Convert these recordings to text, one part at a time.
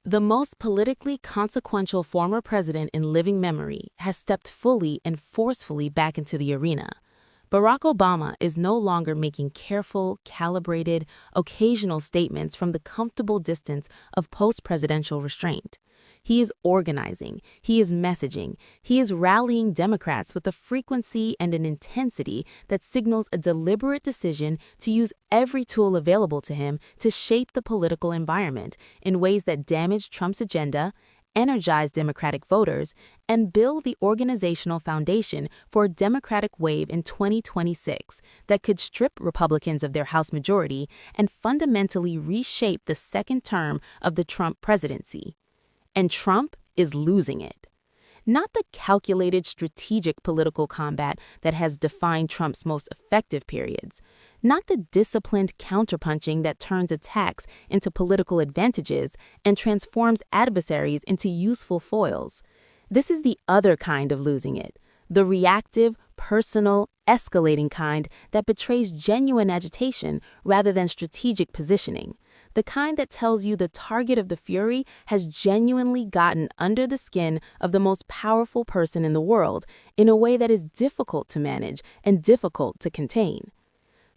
The most politically consequential former president in living memory has stepped fully and forcefully back into the arena. Barack Obama is no longer making careful, calibrated, occasional statements from the comfortable distance of post-presidential restraint. He is organizing, he is messaging, he is rallying Democrats with a frequency and an intensity that signals a deliberate decision to use every tool available to him to shape the political environment in ways that damage Trump's agenda, energize Democratic voters, and build the organizational foundation for a Democratic wave in 2026 that could strip Republicans of their House majority and fundamentally reshape the second term of the Trump presidency. And Trump is losing it. Not the calculated strategic political combat that has defined Trump's most effective periods, not the disciplined counterpunching that turns attacks into political advantages and transforms adversaries into useful foils. This is the other kind of losing it, the reactive, personal, escalating kind that betrays genuine agitation rather than strategic positioning. The kind that tells you the target of the fury has genuinely gotten under the skin of the most powerful person in the world in a way that is difficult to manage and difficult to contain.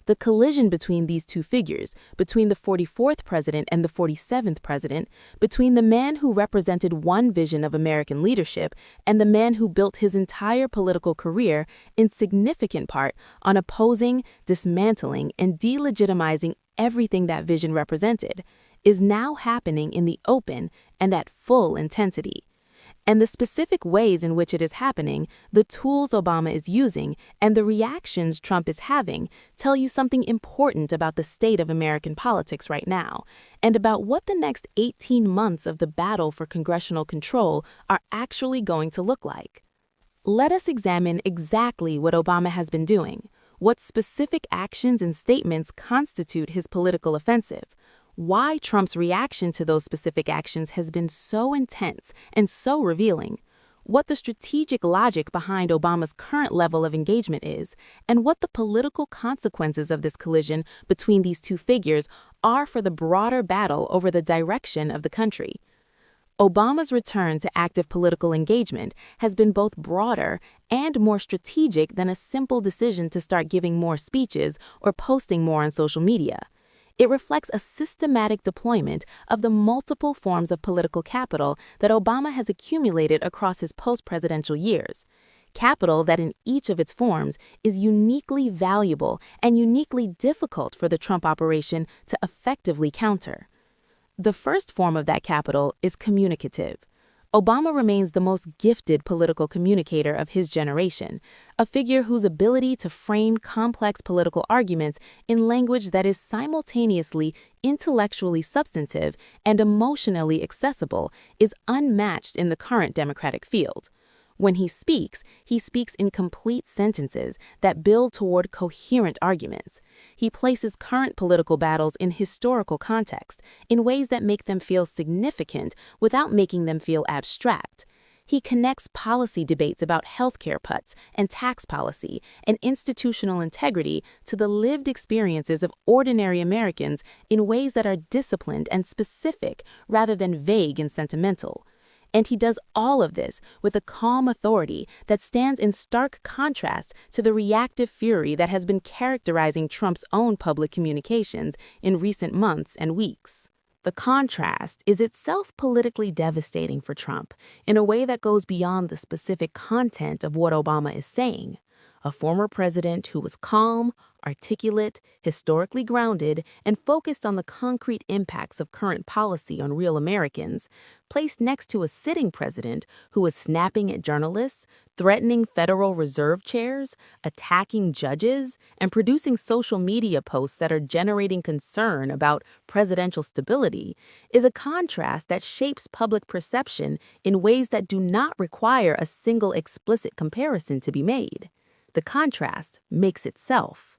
The collision between these two figures, between the 44th president and the 47th president, between the man who represented one vision of American leadership and the man who built his entire political career in significant part on opposing, dismantling, and delegitimizing everything that vision represented, is now happening in the open and at full intensity. And the specific ways in which it is happening, the tools Obama is using, and the reactions Trump is having tell you something important about the state of American politics right now, and about what the next 18 months of the battle for congressional control are actually going to look like. Let us examine exactly what Obama has been doing. What specific actions and statements constitute his political offensive? Why Trump's reaction to those specific actions has been so intense and so revealing? What the strategic logic behind Obama's current level of engagement is, and what the political consequences of this collision between these two figures are for the broader battle over the direction of the country. Obama's return to active political engagement has been both broader and more strategic than a simple decision to start giving more speeches or posting more on social media. It reflects a systematic deployment of the multiple forms of political capital that Obama has accumulated across his post-presidential years. Capital that in each of its forms is uniquely valuable and uniquely difficult for the Trump operation to effectively counter. The first form of that capital is communicative. Obama remains the most gifted political communicator of his generation, a figure whose ability to frame complex political arguments in language that is simultaneously intellectually substantive and emotionally accessible is unmatched in the current Democratic field. When he speaks in complete sentences that build toward coherent arguments. He places current political battles in historical context in ways that make them feel significant without making them feel abstract. He connects policy debates about healthcare cuts and tax policy and institutional integrity to the lived experiences of ordinary Americans in ways that are disciplined and specific rather than vague and sentimental. And he does all of this with a calm authority that stands in stark contrast to the reactive fury that has been characterizing Trump's own public communications in recent months and weeks. The contrast is itself politically devastating for Trump in a way that goes beyond the specific content of what Obama is saying. A former president who was calm, articulate, historically grounded, and focused on the concrete impacts of current policy on real Americans, placed next to a sitting president who was snapping at journalists, threatening Federal Reserve chairs, attacking judges, and producing social media posts that are generating concern about presidential stability, is a contrast that shapes public perception in ways that do not require a single explicit comparison to be made. The contrast makes itself.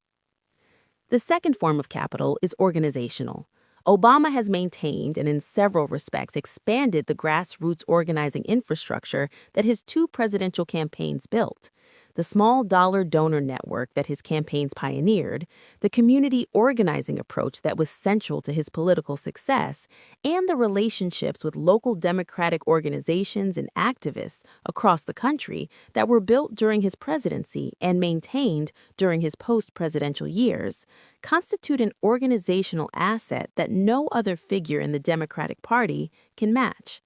The second form of capital is organizational. Obama has maintained and in several respects expanded the grassroots organizing infrastructure that his two presidential campaigns built. the small dollar donor network that his campaigns pioneered, the community organizing approach that was central to his political success, and the relationships with local democratic organizations and activists across the country that were built during his presidency and maintained during his post-presidential years, constitute an organizational asset that no other figure in the Democratic Party can match.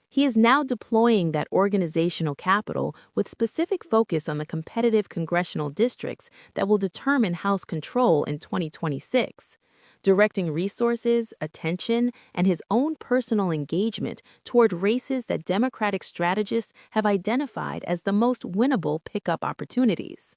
He is now deploying that organizational capital with specific focus on the competitive congressional districts that will determine House control in 2026, directing resources, attention, and his own personal engagement toward races that Democratic strategists have identified as the most winnable pickup opportunities.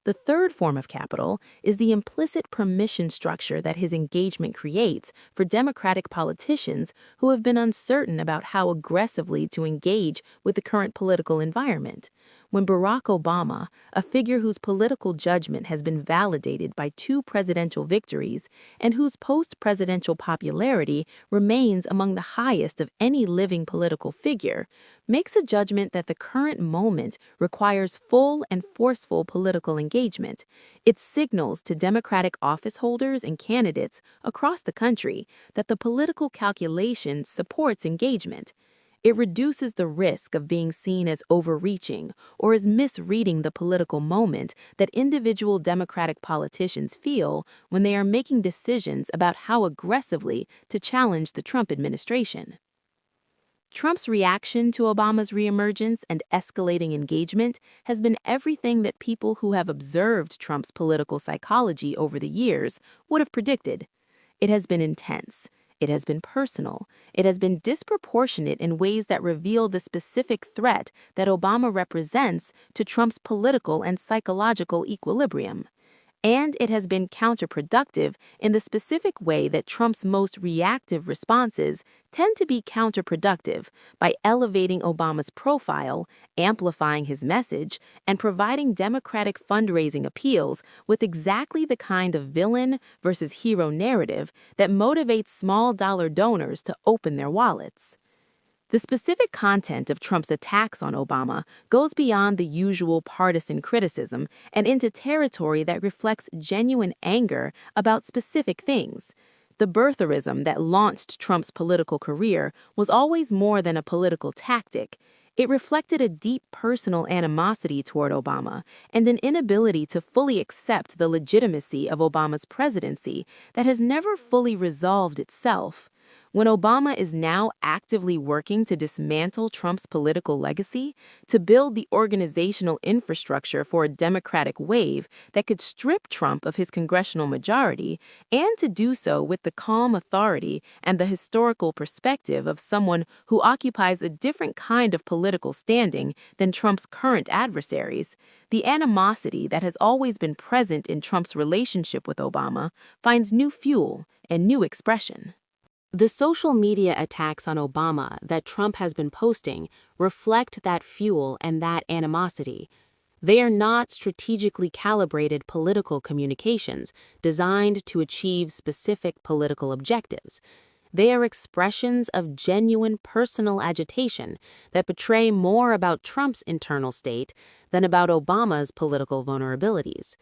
The third form of capital is the implicit permission structure that his engagement creates for Democratic politicians who have been uncertain about how aggressively to engage with the current political environment. When Barack Obama, a figure whose political judgment has been validated by 2 presidential victories and whose post-presidential popularity remains among the highest of any living political figure, makes a judgment that the current moment requires full and forceful political engagement, it signals to Democratic office holders and candidates across the country that the political calculation supports engagement. It reduces the risk of being seen as overreaching or as misreading the political moment that individual Democratic politicians feel when they are making decisions about how aggressively to challenge the Trump administration. Trump's reaction to Obama's reemergence and escalating engagement has been everything that people who have observed Trump's political psychology over the years would have predicted. It has been intense. It has been personal. It has been disproportionate in ways that reveal the specific threat that Obama represents to Trump's political and psychological equilibrium. And it has been counterproductive in the specific way that Trump's most reactive responses tend to be counterproductive by elevating Obama's profile, amplifying his message, and providing Democratic fundraising appeals with exactly the kind of villain versus hero narrative that motivates small dollar donors to open their wallets. The specific content of Trump's attacks on Obama goes beyond the usual partisan criticism and into territory that reflects genuine anger about specific things. The birtherism that launched Trump's political career was always more than a political tactic. It reflected a deep personal animosity toward Obama and an inability to fully accept the legitimacy of Obama's presidency that has never fully resolved itself. When Obama is now actively working to dismantle Trump's political legacy, to build the organizational infrastructure for a Democratic wave that could strip Trump of his congressional majority, and to do so with the calm authority and the historical perspective of someone who occupies a different kind of political standing than Trump's current adversaries, the animosity that has always been present in Trump's relationship with Obama finds new fuel and new expression. The social media attacks on Obama that Trump has been posting reflect that fuel and that animosity. They are not strategically calibrated political communications designed to achieve specific political objectives. They are expressions of genuine personal agitation that betray more about Trump's internal state than about Obama's political vulnerabilities.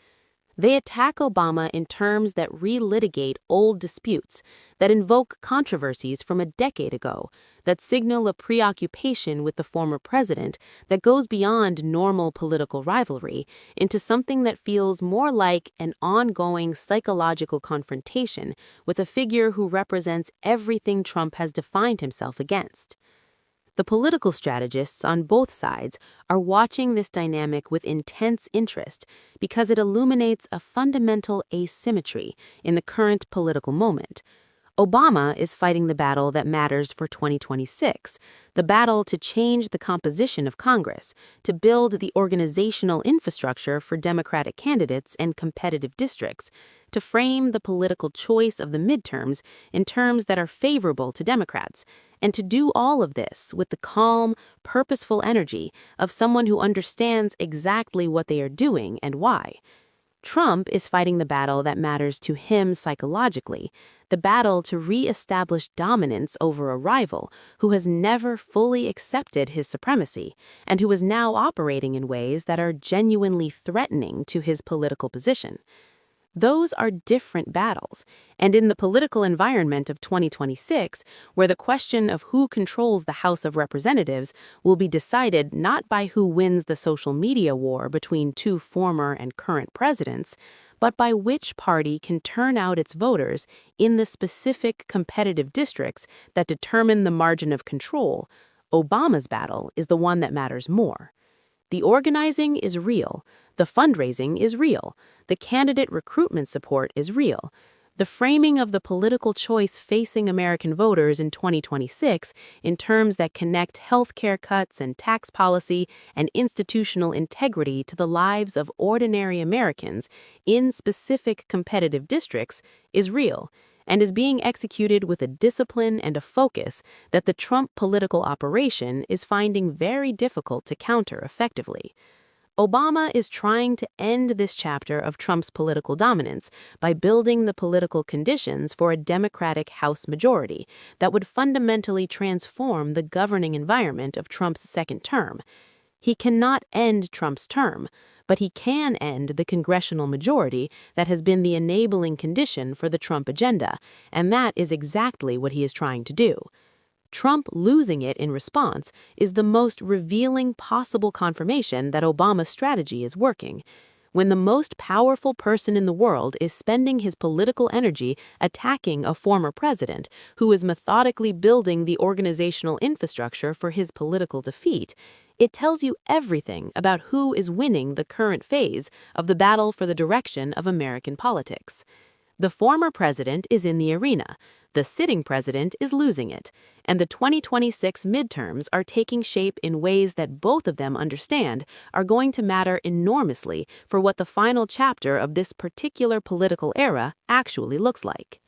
They attack Obama in terms that relitigate old disputes, that invoke controversies from a decade ago, that signal a preoccupation with the former president that goes beyond normal political rivalry into something that feels more like an ongoing psychological confrontation with a figure who represents everything Trump has defined himself against. The political strategists on both sides are watching this dynamic with intense interest because it illuminates a fundamental asymmetry in the current political moment. Obama is fighting the battle that matters for 2026, the battle to change the composition of Congress, to build the organizational infrastructure for Democratic candidates and competitive districts, to frame the political choice of the midterms in terms that are favorable to Democrats, and to do all of this with the calm, purposeful energy of someone who understands exactly what they are doing and why. Trump is fighting the battle that matters to him psychologically, the battle to re-establish dominance over a rival who has never fully accepted his supremacy and who is now operating in ways that are genuinely threatening to his political position. Those are different battles, and in the political environment of 2026, where the question of who controls the House of Representatives will be decided not by who wins the social media war between two former and current presidents, but by which party can turn out its voters in the specific competitive districts that determine the margin of control, Obama's battle is the one that matters more. The organizing is real, the fundraising is real, the candidate recruitment support is real. The framing of the political choice facing American voters in 2026 in terms that connect healthcare cuts and tax policy and institutional integrity to the lives of ordinary Americans in specific competitive districts is real and is being executed with a discipline and a focus that the Trump political operation is finding very difficult to counter effectively. Obama is trying to end this chapter of Trump's political dominance by building the political conditions for a Democratic House majority that would fundamentally transform the governing environment of Trump's second term. He cannot end Trump's term, but he can end the congressional majority that has been the enabling condition for the Trump agenda, and that is exactly what he is trying to do. Trump losing it in response is the most revealing possible confirmation that Obama's strategy is working. When the most powerful person in the world is spending his political energy attacking a former president who is methodically building the organizational infrastructure for his political defeat, it tells you everything about who is winning the current phase of the battle for the direction of American politics. The former president is in the arena, the sitting president is losing it, and the 2026 midterms are taking shape in ways that both of them understand are going to matter enormously for what the final chapter of this particular political era actually looks like.